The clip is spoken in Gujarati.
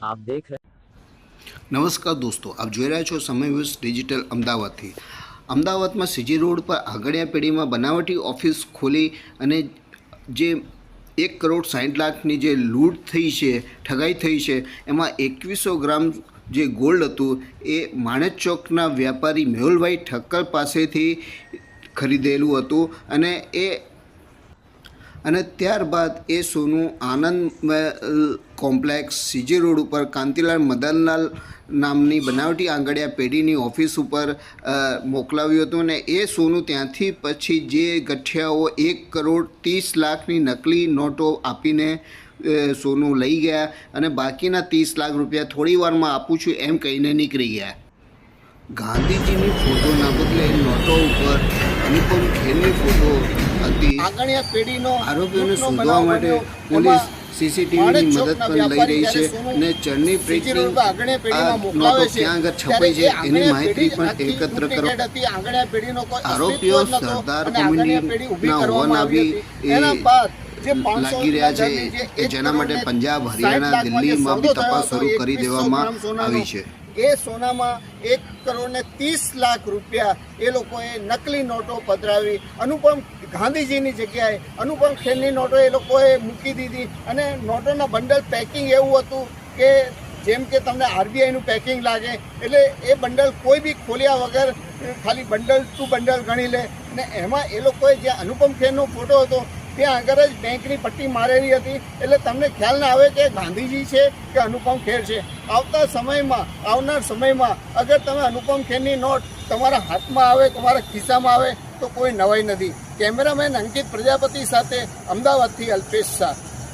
आप देख रहे નમસ્કાર દોસ્તો, આપ જોઈ રહ્યા છો સમય ન્યૂઝ ડિજિટલ અમદાવાદથી। અમદાવાદમાં સીજી રોડ પર આગળિયા પેઢીમાં બનાવટી ઓફિસ ખોલી અને જે 1,60,00,000ની જે લૂંટ થઈ છે, ઠગાઈ થઈ છે, એમાં 2100 ગ્રામ જે ગોલ્ડ હતું એ માણેક ચોકના વ્યાપારી મેહુલભાઈ ઠક્કર પાસેથી ખરીદેલું હતું અને ત્યારબાદ એ સોનું આનંદ કોમ્પ્લેક્સ સીજી રોડ ઉપર કાંતિલાલ મદનલાલ નામની બનાવટી આંગળિયા પેઢીની ઓફિસ ઉપર મોકલાવ્યું હતું અને એ સોનું ત્યાંથી પછી જે ગઠિયાઓ 1,30,00,000ની નકલી નોટો આપીને સોનું લઈ ગયા અને બાકીના 30 લાખ રૂપિયા થોડી વારમાં આપું છું એમ કહીને નીકળી ગયા। ગાંધીજીની ફોટોના બદલે નોટો ઉપર અનુપમ ખેરની ફોટો હતી। આગળિયા પેઢીનો આરોપીઓને શોધવા માટે પોલીસ સીસીટીવીની મદદ પણ લઈ રહી છે અને ચરની પ્રિન્ટિંગ નોટો ક્યાં આગળ છપાઈ છે એની માહિતી પણ એકત્ર કરવા આરોપીઓ સરદાર કોમ્યુનિટીના હોવાના બી લાગી રહ્યા છે, જેના માટે પંજાબ, હરિયાણા, દિલ્હીમાં બી તપાસ શરૂ કરી દેવામાં આવી છે। એ સોનામાં 1,30,00,000 રૂપિયા એ લોકોએ નકલી નોટો પધરાવી અનુપમ ગાંધીજીની જગ્યાએ અનુપમ ખેરની નોટો એ લોકોએ મૂકી દીધી અને નોટોના બંડલ પેકિંગ એવું હતું કે જેમ કે તમને આરબીઆઈનું પેકિંગ લાગે, એટલે એ બંડલ કોઈ બી ખોલ્યા વગર ખાલી બંડલ ટુ બંડલ ગણી લે અને એમાં એ લોકોએ જ્યાં અનુપમ ખેરનો ફોટો હતો ત્યાં આગળ જ બેંકની પટ્ટી મારેલી હતી, એટલે તમને ખ્યાલ ના આવે કે ગાંધીજી છે કે અનુપમ ખેર છે। આવનાર સમયમાં અગર તમે અનુપમ ખેરની નોટ તમારા હાથમાં આવે, તમારા ખિસ્સામાં આવે તો કોઈ નવાઈ નથી। કેમેરામેન અંકિત પ્રજાપતિ સાથે અમદાવાદથી અલ્પેશ શાહ।